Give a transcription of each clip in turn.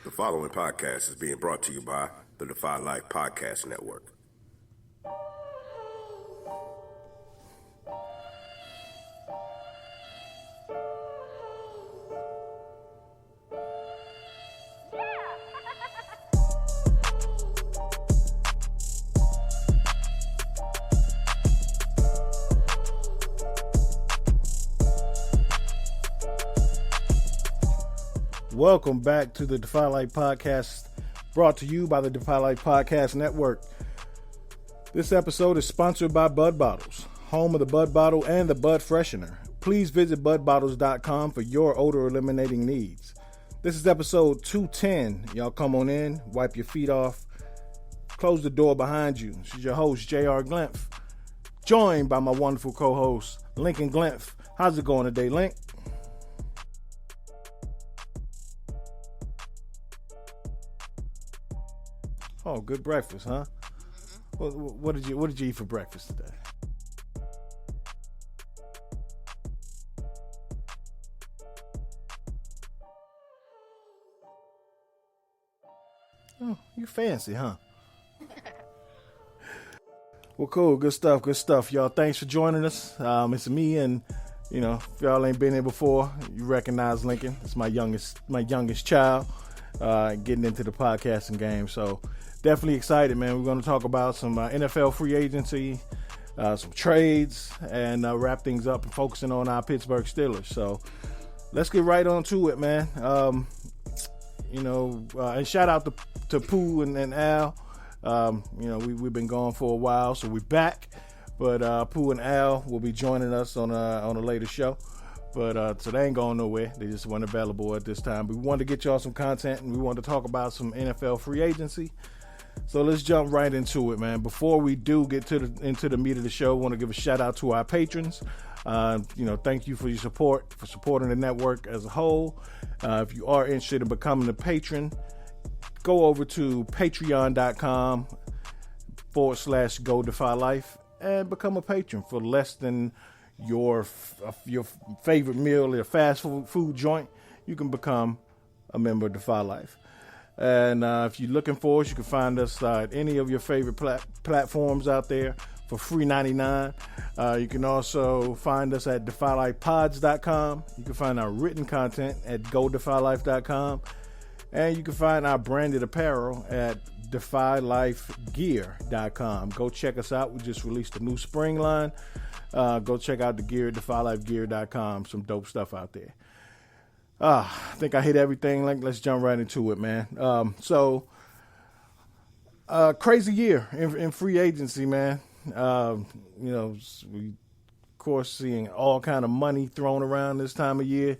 The following podcast is being brought to you by the Defy Life Podcast Network. Welcome back to the Defy Life Podcast, brought to you by the Defy Life Podcast Network. This episode is sponsored by Bud Bottles, home of the Bud Bottle and the Bud Freshener. Please visit budbottles.com for your odor eliminating needs. This is episode 210. Y'all come on in, wipe your feet off, close the door behind you. This is your host, J.R. Glimpf, joined by my wonderful co-host, Lincoln Glimpf. How's it going today, Link? Oh, good breakfast, huh? What did you eat for breakfast today? Oh, you fancy, huh? Well, cool, good stuff, y'all. Thanks for joining us. It's me, and if y'all ain't been here before, you recognize Lincoln. It's my youngest child, getting into the podcasting game. So. Definitely excited, man. We're going to talk about some NFL free agency, some trades, and wrap things up and focusing on our Pittsburgh Steelers. So let's get right on to it, man. And shout out to Pooh and Al. We've been gone for a while, so we're back. But Pooh and Al will be joining us on a later show. But so they ain't going nowhere. They just weren't available at this time. But we wanted to get y'all some content, and we wanted to talk about some NFL free agency. So let's jump right into it, man. Before we do get into the meat of the show, I want to give a shout out to our patrons. Thank you for your support, for supporting the network as a whole. If you are interested in becoming a patron, go over to patreon.com/GoDefyLife and become a patron for less than your favorite meal at a fast food joint. You can become a member of Defy Life. And if you're looking for us, you can find us at any of your favorite platforms out there for free $99. You can also find us at defylifepods.com. You can find our written content at godefylife.com. And you can find our branded apparel at defylifegear.com. Go check us out. We just released a new spring line. Go check out the gear at defylifegear.com. Some dope stuff out there. I think I hit everything. Let's jump right into it, man. Crazy year in free agency, man. We, of course, seeing all kind of money thrown around this time of year.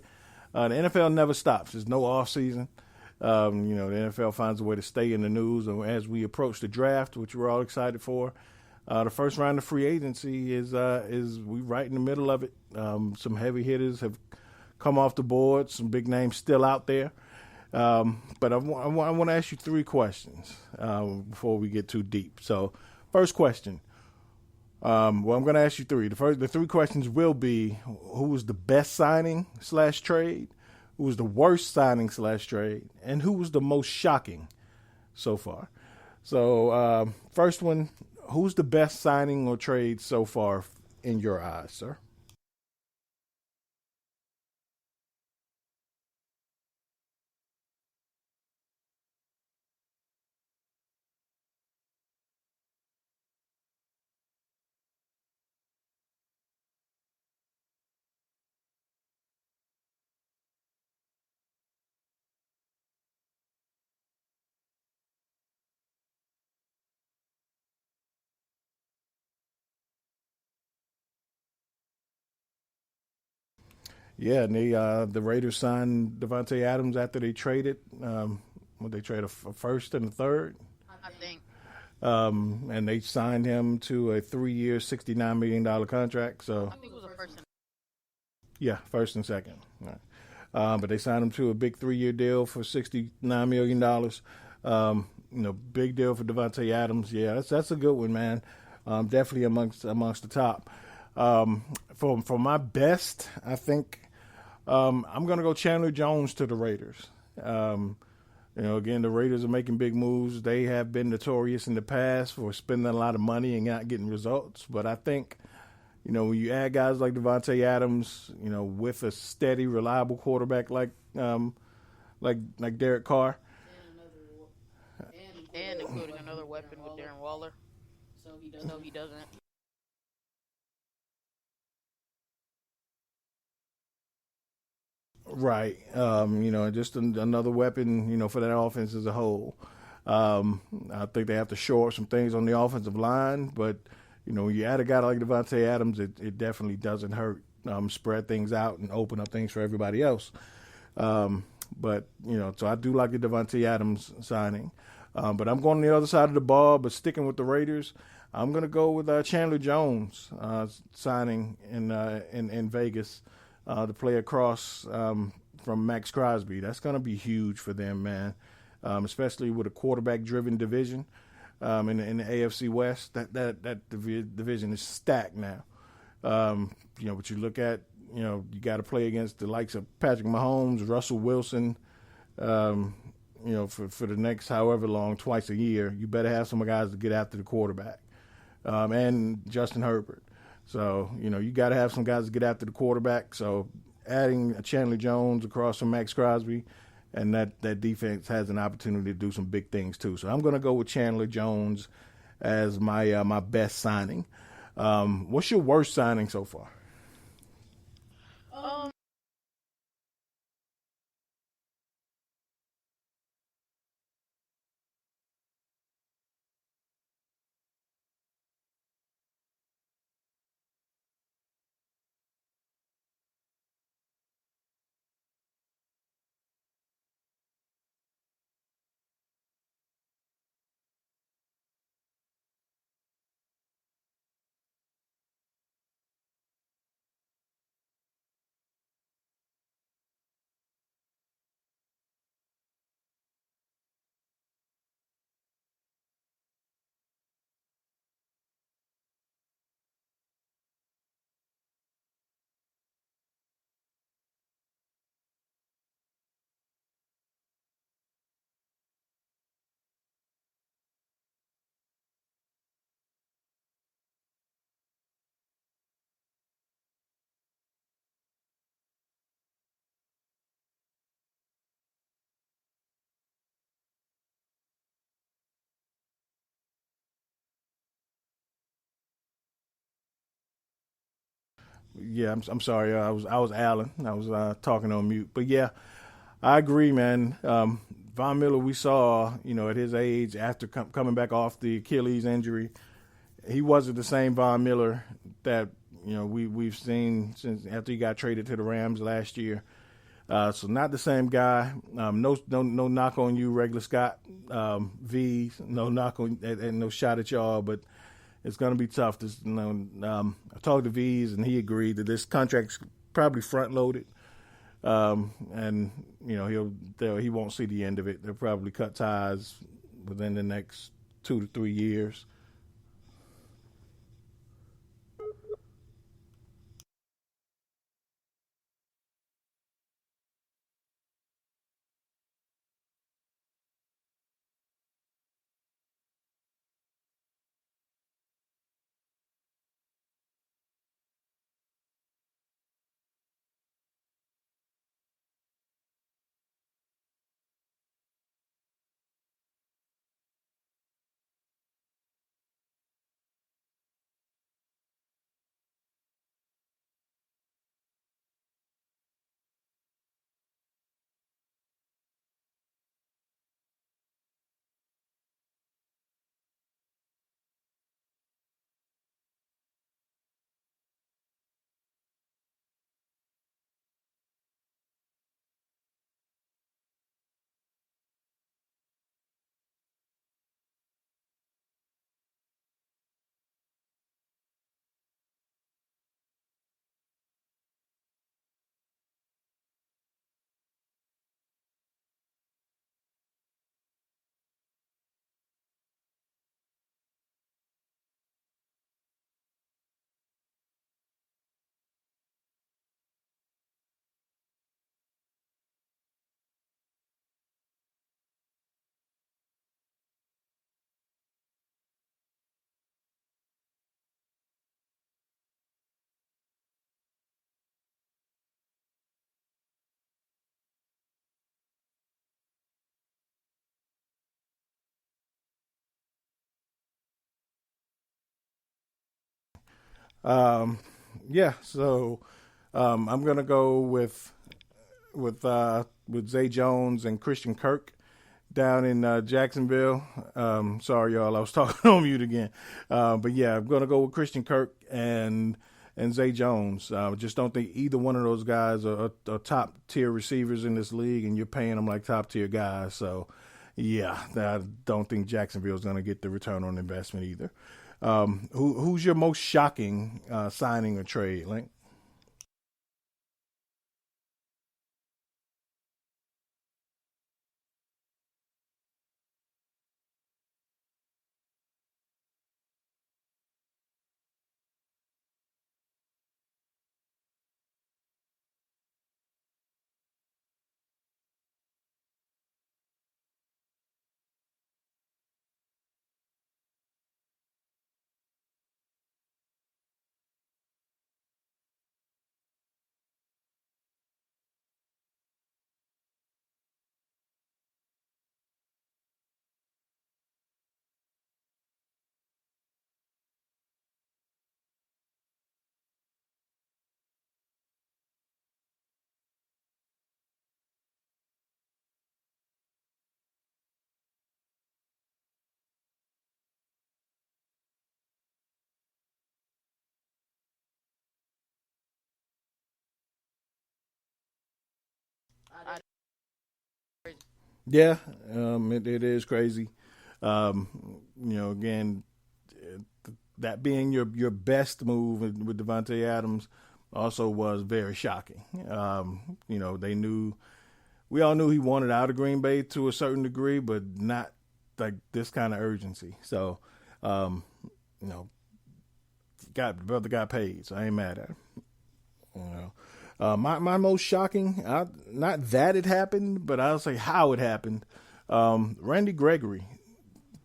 The NFL never stops. There's no off season. The NFL finds a way to stay in the news. And as we approach the draft, which we're all excited for, the first round of free agency is we right in the middle of it. Some heavy hitters have come off the board, some big names still out there. But I want to ask you three questions before we get too deep. So first question, I'm going to ask you three. The three questions will be, who was the best signing / trade? Who was the worst signing / trade? And who was the most shocking so far? So first one, who's the best signing or trade so far in your eyes, sir? Yeah, and the Raiders signed Davante Adams after they traded. They trade a first and a third? I think. And they signed him to a 3-year, $69 million contract. So I think it was a first. Yeah, first and second. Right. But they signed him to a big 3-year deal for $69 million. Big deal for Davante Adams. Yeah, that's a good one, man. Definitely amongst the top. For my best, I think I'm going to go Chandler Jones to the Raiders. Again, the Raiders are making big moves. They have been notorious in the past for spending a lot of money and not getting results. But I think, when you add guys like Devontae Adams, with a steady, reliable quarterback like Derek Carr, and including another weapon with Darren Waller, so he doesn't. right? Just another weapon, for that offense as a whole. I think they have to shore up some things on the offensive line, but when you add a guy like Devontae Adams, it definitely doesn't hurt. Spread things out and open up things for everybody else. But so I do like the Devontae Adams signing. But I'm going on the other side of the ball, but sticking with the Raiders. I'm going to go with Chandler Jones signing in Vegas to play across from Max Crosby. That's going to be huge for them, man, especially with a quarterback-driven division in the AFC West. That division is stacked now. But you look at, you got to play against the likes of Patrick Mahomes, Russell Wilson, for the next however long, twice a year. You better have some guys to get after the quarterback, and Justin Herbert. So, you got to have some guys to get after the quarterback. So adding Chandler Jones across from Max Crosby, and that defense has an opportunity to do some big things too. So I'm going to go with Chandler Jones as my best signing. What's your worst signing so far? Um, Yeah, I'm sorry. I was Alan. I was talking on mute. But yeah, I agree, man. Von Miller, we saw, at his age, after coming back off the Achilles injury, he wasn't the same Von Miller that we've seen since after he got traded to the Rams last year. So not the same guy. No knock on you, regular Scott. V, no knock on and no shot at y'all, but it's going to be tough. I talked to V's and he agreed that this contract's probably front loaded, and he won't see the end of it. They'll probably cut ties within the next 2 to 3 years. Yeah, so I'm gonna go with Zay Jones and Christian Kirk down in Jacksonville. Sorry, y'all, I was talking on mute again. But yeah, I'm gonna go with Christian Kirk and Zay Jones. Just don't think either one of those guys are top tier receivers in this league, and you're paying them like top tier guys. So yeah, I don't think Jacksonville's gonna get the return on investment either. Who's your most shocking signing or trade, Link? I Yeah, it is crazy. Again, that being your best move with Devontae Adams also was very shocking. We all knew he wanted out of Green Bay to a certain degree, but not like this kind of urgency. So, um, you know, brother got paid, so I ain't mad at him. You know, my most shocking, not that it happened, but I'll say how it happened. Randy Gregory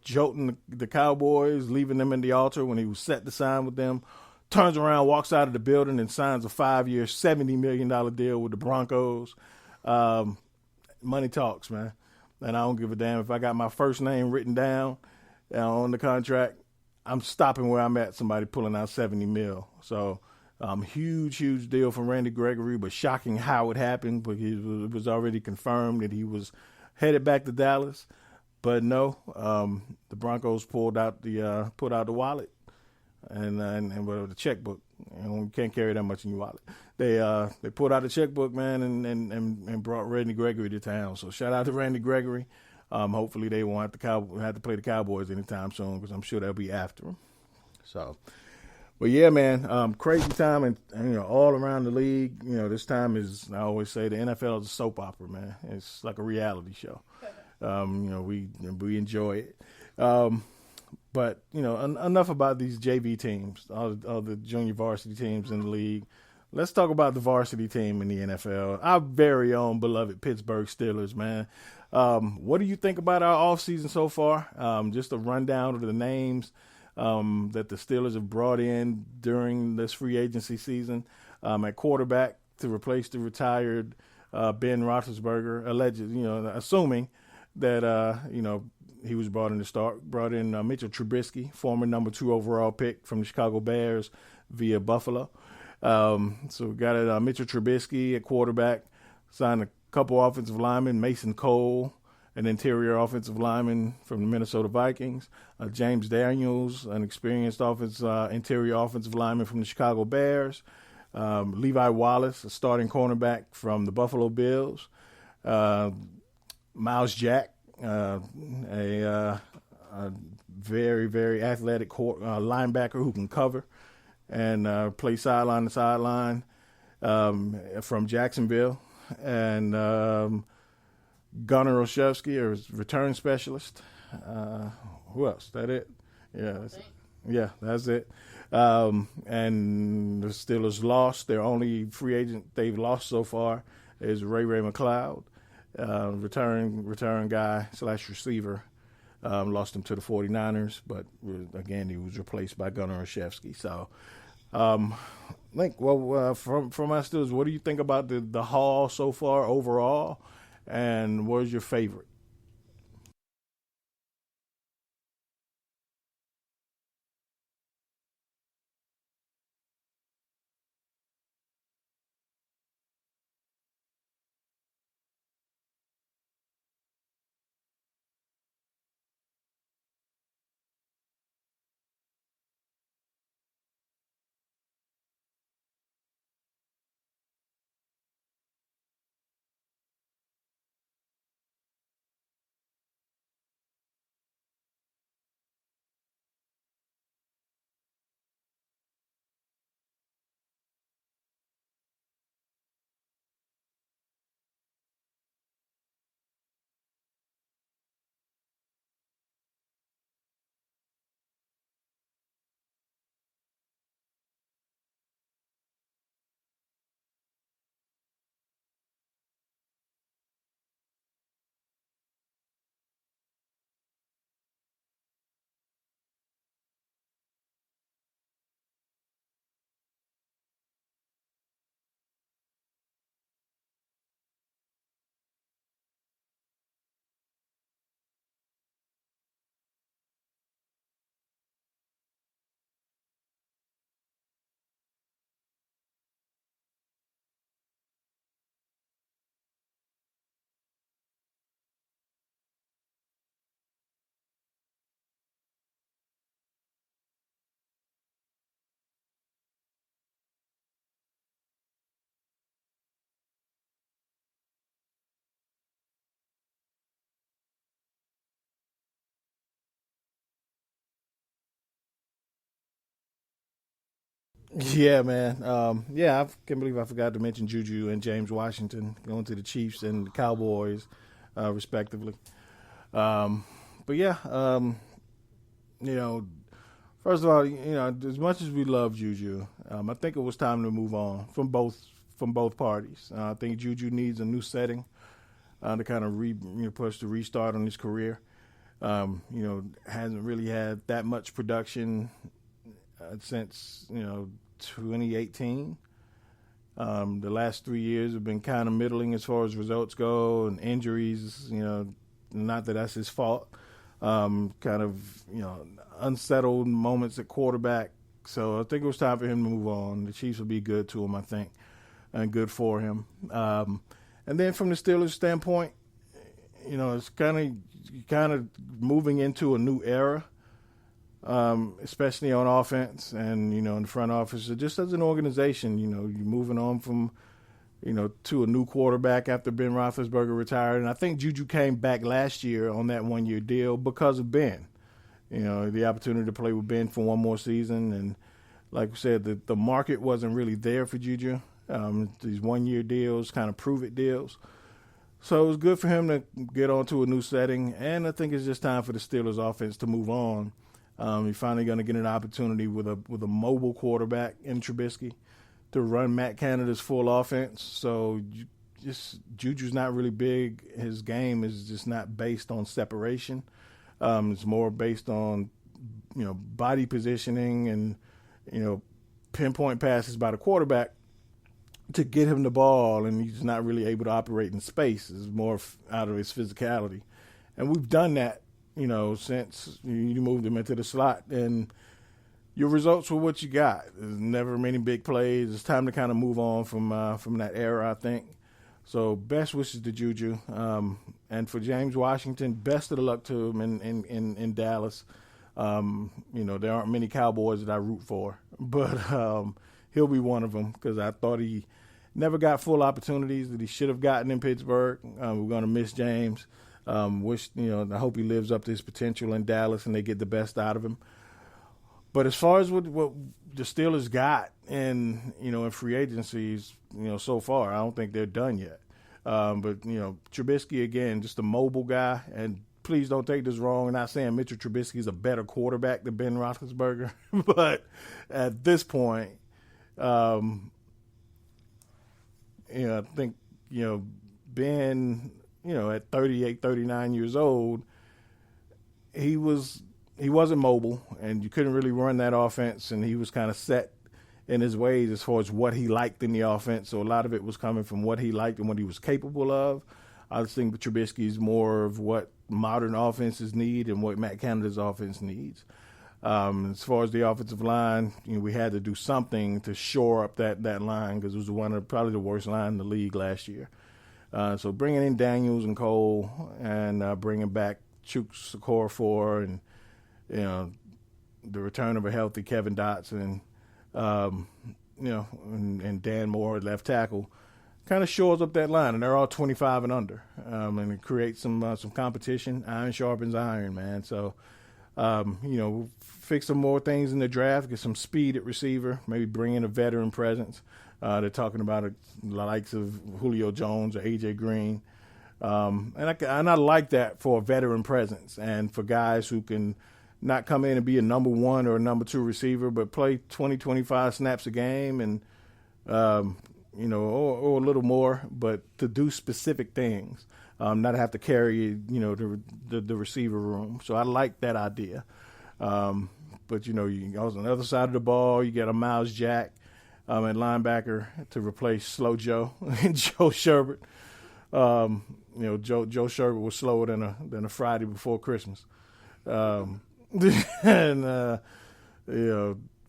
jolting the Cowboys, leaving them in the altar when he was set to sign with them. Turns around, walks out of the building, and signs a 5-year, $70 million deal with the Broncos. Um, Money talks, man. And I don't give a damn if I got my first name written down on the contract. I'm stopping where I'm at. Somebody pulling out 70 mil. So, huge deal for Randy Gregory, but shocking how it happened. But it was already confirmed that he was headed back to Dallas. But no, the Broncos pulled out the wallet and well, the checkbook. You can't carry that much in your wallet. They pulled out the checkbook, man, and brought Randy Gregory to town. So shout out to Randy Gregory. Hopefully they won't have to play the Cowboys anytime soon because I'm sure they'll be after them. So, but yeah, man, crazy time and all around the league. This time is, I always say, the NFL is a soap opera, man. It's like a reality show. We enjoy it. But enough about these JV teams, all the junior varsity teams in the league. Let's talk about the varsity team in the NFL. Our very own beloved Pittsburgh Steelers, man. What do you think about our offseason so far? Just a rundown of the names that the Steelers have brought in during this free agency season at quarterback to replace the retired Ben Roethlisberger, assuming that he was brought in to start. Brought in Mitchell Trubisky, former number 2 overall pick from the Chicago Bears via Buffalo. So we got Mitchell Trubisky at quarterback. Signed a couple offensive linemen, Mason Cole, an interior offensive lineman from the Minnesota Vikings. James Daniels, an experienced interior offensive lineman from the Chicago Bears. Levi Wallace, a starting cornerback from the Buffalo Bills. Miles Jack, a very, very athletic linebacker who can cover and play sideline to sideline from Jacksonville. And Gunnar Olszewski, a return specialist. Who else? That it? That's it. And the Steelers lost. Their only free agent they've lost so far is Ray McLeod. Return guy / receiver. Lost him to the 49ers, but again, he was replaced by Gunnar Olszewski. So, Link, from my Steelers, what do you think about the haul so far overall, and what's your favorite? Yeah, man. I can't believe I forgot to mention Juju and James Washington going to the Chiefs and the Cowboys, respectively. Um, but yeah, you know, first of all, as much as we love Juju, I think it was time to move on from both parties. I think Juju needs a new setting to kind of push the restart on his career. Hasn't really had that much production since 2018. The last 3 years have been kind of middling as far as results go, and injuries. Not that that's his fault. Unsettled moments at quarterback. So I think it was time for him to move on. The Chiefs will be good to him, I think, and good for him. And then from the Steelers' standpoint, it's kind of moving into a new era, especially on offense and, in the front office. So just as an organization, you're moving on from, to a new quarterback after Ben Roethlisberger retired. And I think Juju came back last year on that one-year deal because of Ben. The opportunity to play with Ben for one more season. And like we said, the market wasn't really there for Juju. These one-year deals, kind of prove-it deals. So it was good for him to get onto a new setting, and I think it's just time for the Steelers' offense to move on. You're finally going to get an opportunity with a mobile quarterback in Trubisky to run Matt Canada's full offense. So Juju's not really big. His game is just not based on separation. It's more based on body positioning and pinpoint passes by the quarterback to get him the ball, and he's not really able to operate in space. It's more out of his physicality. And we've done that, since you moved him into the slot. And your results were what you got. There's never many big plays. It's time to kind of move on from that era, I think. So best wishes to Juju. And for James Washington, best of the luck to him in Dallas. There aren't many Cowboys that I root for, but he'll be one of them because I thought he never got full opportunities that he should have gotten in Pittsburgh. We're going to miss James. I hope he lives up to his potential in Dallas and they get the best out of him. But as far as what the Steelers got in free agencies, so far, I don't think they're done yet. But Trubisky, again, just a mobile guy. And please don't take this wrong. I'm not saying Mitchell Trubisky is a better quarterback than Ben Roethlisberger. But at this point, I think, Ben, at 38, 39 years old, he wasn't mobile, and you couldn't really run that offense, and he was kind of set in his ways as far as what he liked in the offense. So a lot of it was coming from what he liked and what he was capable of. I just think Trubisky is more of what modern offenses need and what Matt Canada's offense needs. As far as the offensive line, we had to do something to shore up that line because it was probably the worst line in the league last year. So bringing in Daniels and Cole and bringing back Chuks Okorafor and the return of a healthy Kevin Dotson, and Dan Moore at left tackle, kind of shores up that line, and they're all 25 and under, and it creates some competition. Iron sharpens iron, man. So, fix some more things in the draft, get some speed at receiver, maybe bring in a veteran presence. They're talking about the likes of Julio Jones or A.J. Green. And I like that for a veteran presence and for guys who can not come in and be a number one or a number two receiver, but play 20, 25 snaps a game and, or a little more, but to do specific things, not have to carry, the receiver room. So I like that idea. But, you on the other side of the ball, you got a Miles Jack at linebacker to replace Slow Joe and Joe Sherbert. Joe Sherbert was slower than a Friday before Christmas. And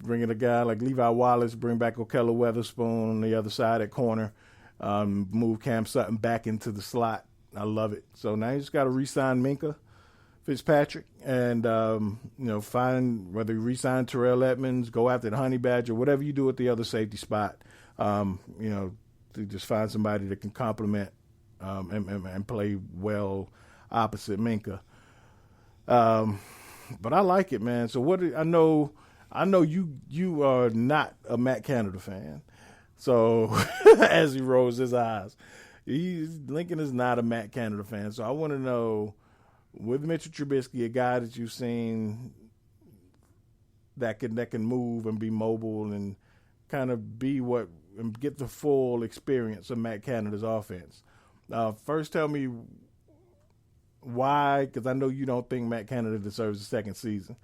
bringing a guy like Levi Wallace, bring back Okello Weatherspoon on the other side at corner, move Cam Sutton back into the slot. I love it. So now you just got to re-sign Minka Fitzpatrick and, find whether you re-sign Terrell Edmonds, go after the Honey Badger, whatever you do at the other safety spot, to just find somebody that can complement and play well opposite Minka. But I like it, man. So I know I know you are not a Matt Canada fan. So as he rolls his eyes, Lincoln is not a Matt Canada fan. So I want to know, with Mitchell Trubisky, a guy that you've seen that can move and be mobile and kind of be what and get the full experience of Matt Canada's offense. First, tell me why, because I know you don't think Matt Canada deserves a second season.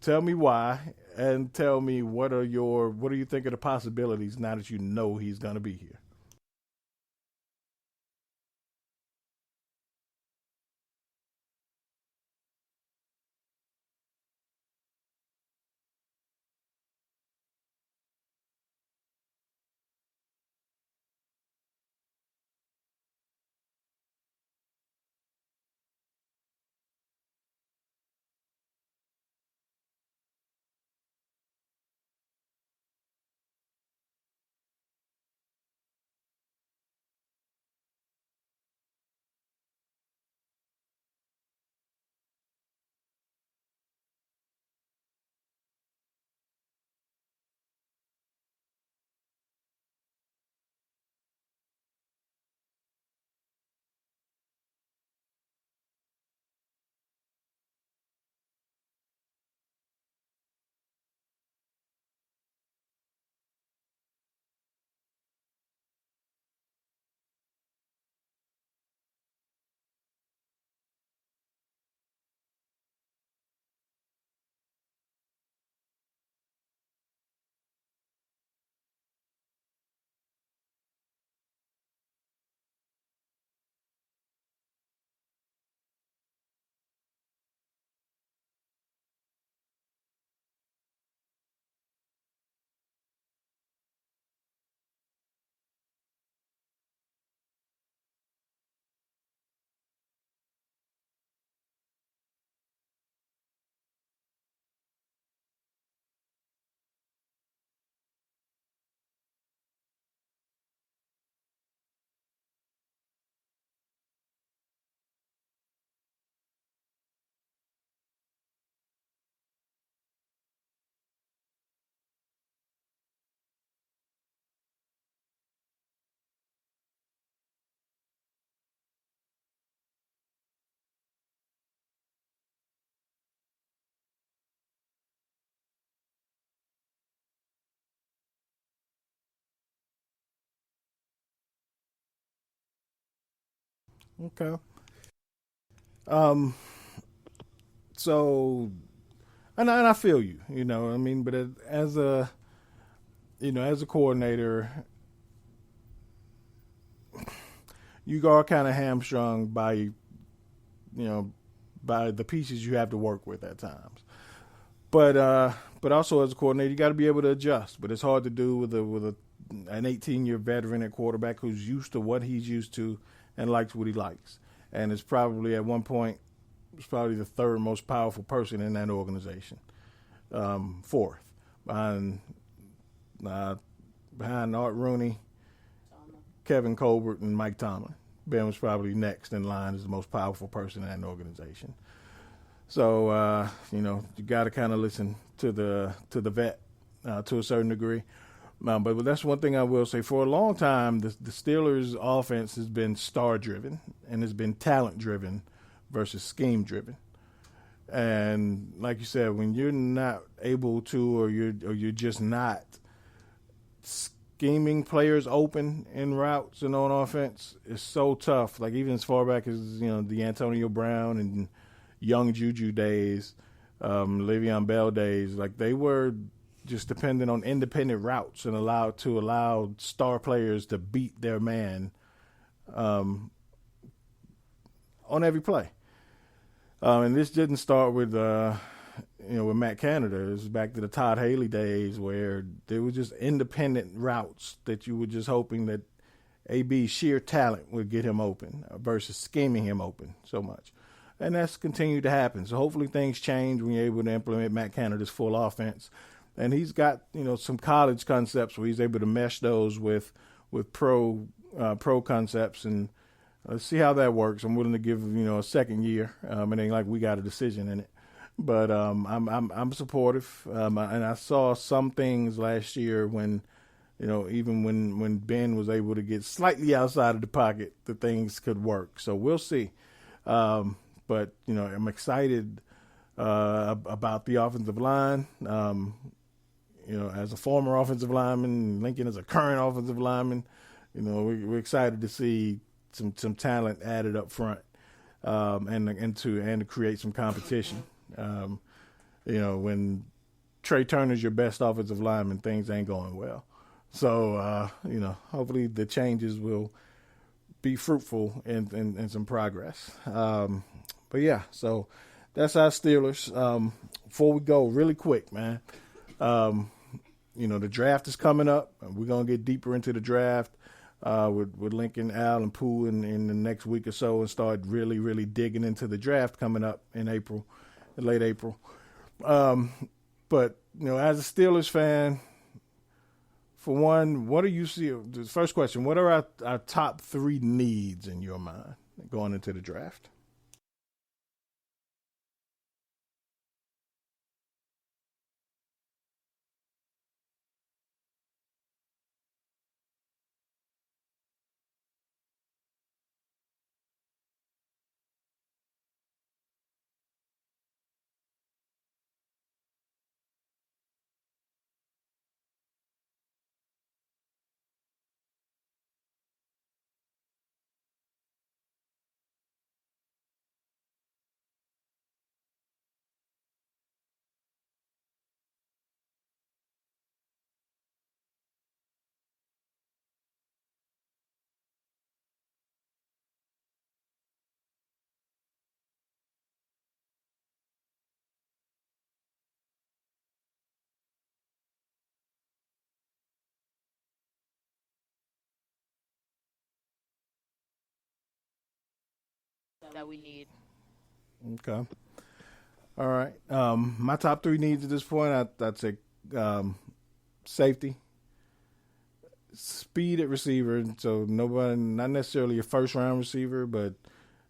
Tell me why, and tell me what do you think of the possibilities now that you know he's going to be here? Okay. Um. So, and I feel you. You know, I mean, but as a as a coordinator, you are kind of hamstrung by the pieces you have to work with at times. But also as a coordinator, you got to be able to adjust. But it's hard to do with an 18-year veteran at quarterback who's used to what he's used to and likes what he likes. And it's probably at one point was probably the third most powerful person in that organization, fourth behind Art Rooney, Kevin Colbert, and Mike Tomlin. Ben was probably next in line as the most powerful person in that organization. So you got to kind of listen to the vet to a certain degree. But that's one thing I will say. For a long time, the Steelers' offense has been star-driven and has been talent-driven versus scheme-driven. And like you said, when you're not able to, or you're just not scheming players open in routes and on offense, it's so tough. Like even as far back as the Antonio Brown and young Juju days, Le'Veon Bell days, like they were just dependent on independent routes and allow star players to beat their man on every play. And this didn't start with with Matt Canada. It was back to the Todd Haley days where there were just independent routes that you were just hoping that AB's sheer talent would get him open versus scheming him open so much. And that's continued to happen. So hopefully things change when you're able to implement Matt Canada's full offense. And he's got some college concepts where he's able to mesh those with pro concepts, and let's see how that works. I'm willing to give a second year. It ain't like we got a decision in it, But I'm supportive, and I saw some things last year when, even when Ben was able to get slightly outside of the pocket, the things could work. So we'll see. But I'm excited about the offensive line. As a former offensive lineman, Lincoln as a current offensive lineman, we're excited to see some talent added up front, and to create some competition. When Trey Turner's your best offensive lineman, things ain't going well. So, hopefully the changes will be fruitful in some progress. But yeah, so that's our Steelers. Before we go, really quick, man, the draft is coming up. We're going to get deeper into the draft with Lincoln, Al, and Pooh in the next week or so and start really, really digging into the draft coming up in April, late April. But, as a Steelers fan, for one, what do you see? The first question, what are our top 3 needs in your mind going into the draft? that we need. Okay. All right. My top 3 needs at this point, I'd say safety, speed at receiver. So nobody, not necessarily a first round receiver, but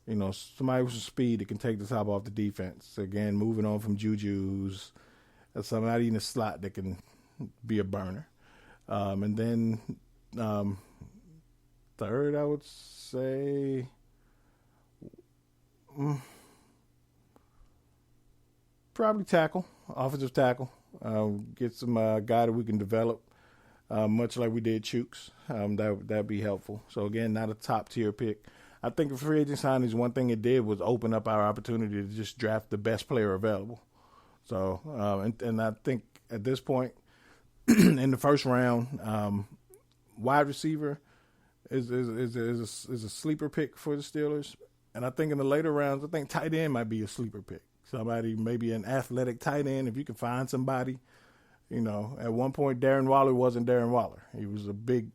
somebody with some speed that can take the top off the defense. Again, moving on from Juju, who's somebody in the slot that can be a burner. And then third, I would say. Probably tackle, offensive tackle. Get some guy that we can develop, much like we did Chooks. That'd be helpful. So again, not a top tier pick. I think the free agent signings, one thing it did was open up our opportunity to just draft the best player available. So and I think at this point in the first round, wide receiver is a sleeper pick for the Steelers. And I think in the later rounds, I think tight end might be a sleeper pick. Somebody, maybe an athletic tight end, if you can find somebody. At one point, Darren Waller wasn't Darren Waller. He was a big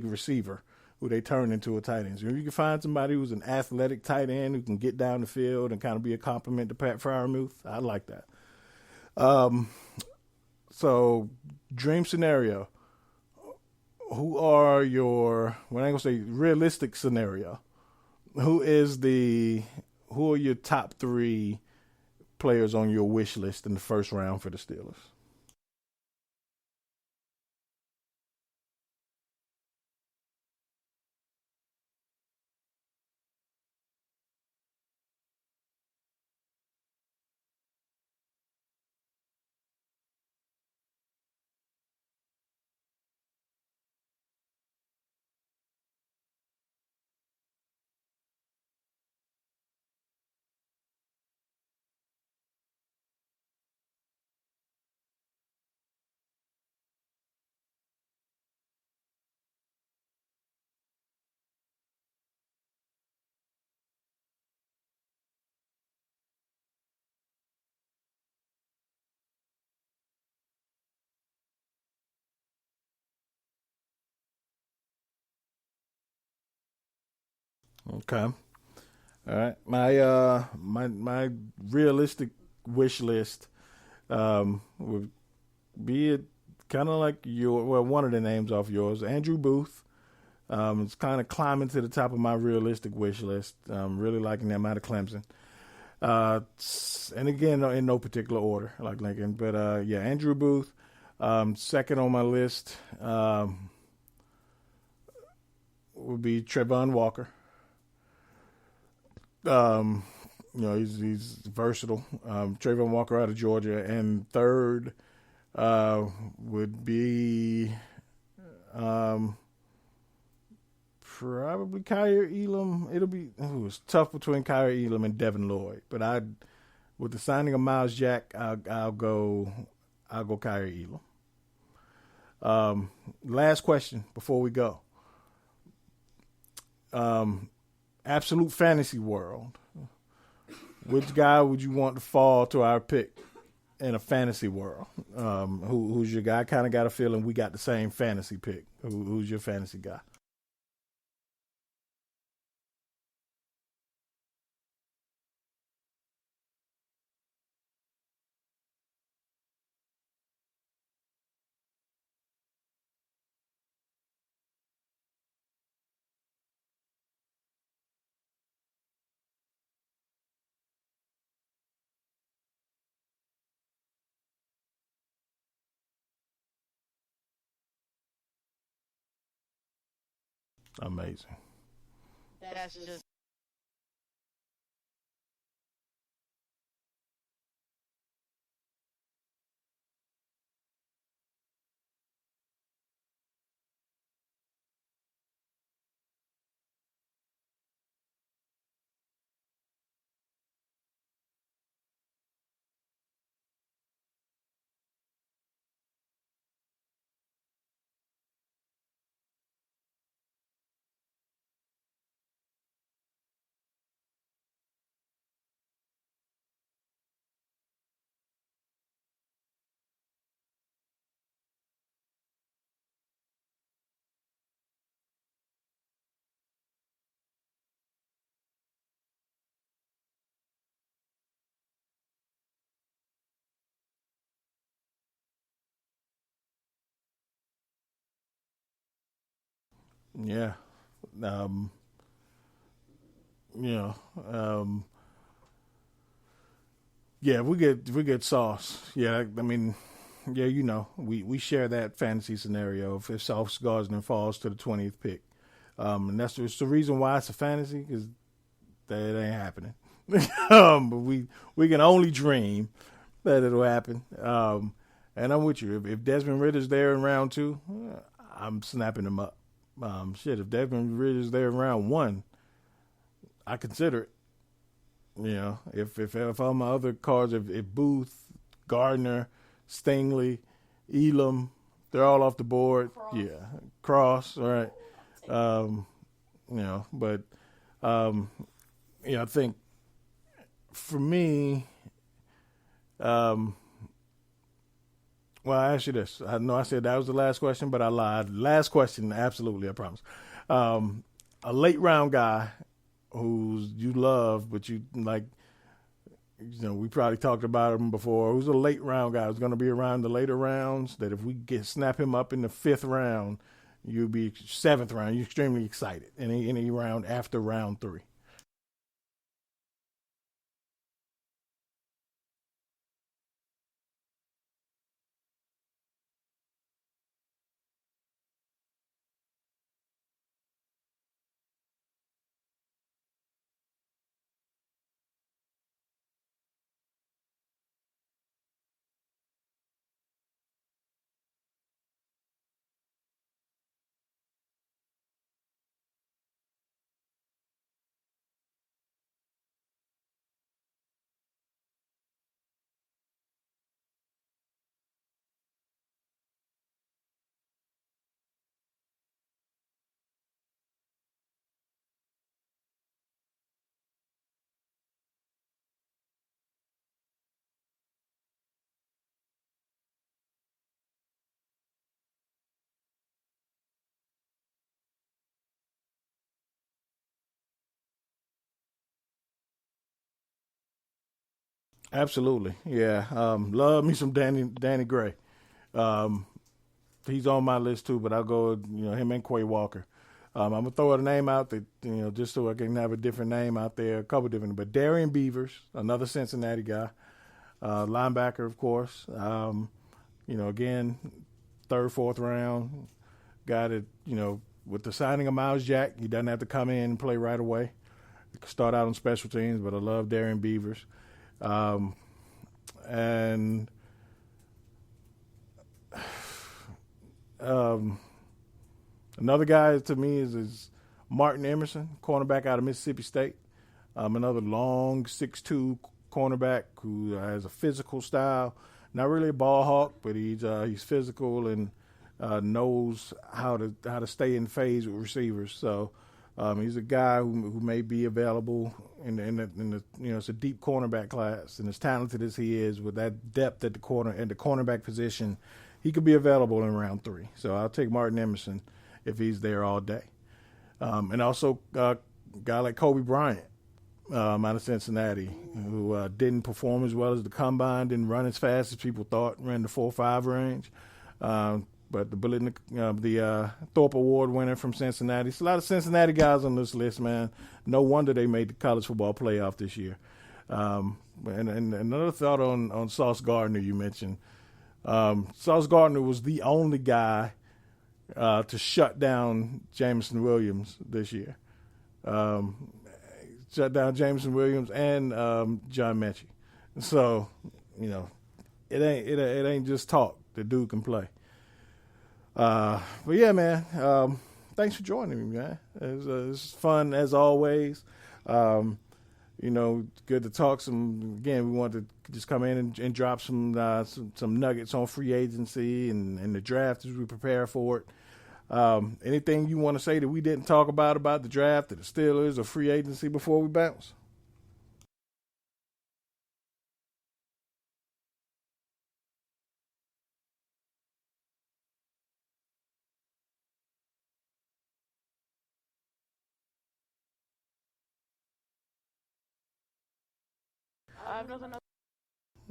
receiver who they turned into a tight end. So if you can find somebody who's an athletic tight end who can get down the field and kind of be a compliment to Pat Freiermuth, I like that. So, dream scenario. Who are your, well, I ain't going to say realistic scenario. Who are your top 3 players on your wish list in the first round for the Steelers? Okay. All right. My realistic wish list would be kind of like one of the names off yours, Andrew Booth. It's kind of climbing to the top of my realistic wish list. Really liking him out of Clemson. And again, in no particular order, like Lincoln. But Andrew Booth, second on my list would be Trayvon Walker. He's versatile. Trayvon Walker out of Georgia, and third would be probably Kyer Elam. It's tough between Kyer Elam and Devin Lloyd, but with the signing of Miles Jack, I'll go Kyer Elam. Last question before we go. Absolute fantasy world. Which guy would you want to fall to our pick in a fantasy world? Who's your guy? I kind of got a feeling we got the same fantasy pick. Who's your fantasy guy? Amazing. That's just Yeah. Um, you know, um, yeah, we get Sauce. Yeah, I mean, yeah, we share that fantasy scenario if Sauce Gardner falls to the 20th pick. And that's just the reason why it's a fantasy, because that ain't happening. But we can only dream that it'll happen. And I'm with you. If Desmond Ritter's there in round two, I'm snapping him up. If Desmond Ritter's there in round one, I consider it. If all my other cards, if Booth, Gardner, Stingley, Elam, they're all off the board. Cross. Yeah, Cross. All right. But I think for me, well, I asked you this. I know I said that was the last question, but I lied. Last question, absolutely, I promise. A late round guy who's you love, but you like, we probably talked about him before. Who's a late round guy who's going to be around the later rounds, that if we snap him up in the fifth round, you'll be seventh round. You're extremely excited. Any round after round three. Absolutely, yeah. Love me some Danny Gray. Um, he's on my list too, but I'll go, him and Quay Walker. I'm gonna throw a name out that just so I can have a different name out there, a couple different. But Darian Beavers, another Cincinnati guy, linebacker, of course. Again, third, fourth round guy that with the signing of Miles Jack, he doesn't have to come in and play right away. He can start out on special teams, but I love Darian Beavers. And another guy to me is Martin Emerson, cornerback out of Mississippi State. Another long 6'2" cornerback who has a physical style. Not really a ball hawk, but he's physical and knows how to stay in phase with receivers. So he's a guy who may be available in the it's a deep cornerback class, and as talented as he is with that depth at the cornerback position, he could be available in round 3. So I'll take Martin Emerson if he's there all day. And also a guy like Kobe Bryant out of Cincinnati, who didn't perform as well as the combine, didn't run as fast as people thought, ran the 4.5 range. But the Thorpe Award winner from Cincinnati. It's a lot of Cincinnati guys on this list, man. No wonder they made the college football playoff this year. And another thought on Sauce Gardner you mentioned. Sauce Gardner was the only guy to shut down Jameson Williams this year. Shut down Jameson Williams and John Mechie. So, it ain't just talk. The dude can play. But yeah, man. Thanks for joining me, man. It's fun as always. Good to talk some. Again, we want to just come in and drop some nuggets on free agency and the draft as we prepare for it. Anything you want to say that we didn't talk about the draft, that the Steelers, or free agency before we bounce? I have nothing else.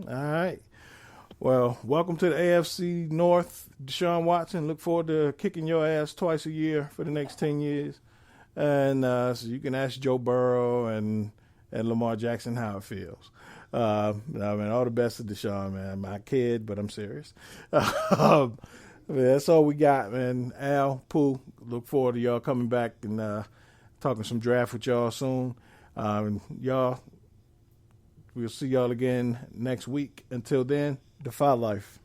All right. Well, welcome to the AFC North, DeShaun Watson. Look forward to kicking your ass twice a year for the next 10 years. And so you can ask Joe Burrow and Lamar Jackson how it feels. All the best to DeShaun, man. My kid, but I'm serious. That's all we got, man. Al, Pooh, look forward to y'all coming back and talking some draft with y'all soon. Y'all, we'll see y'all again next week. Until then, defy life.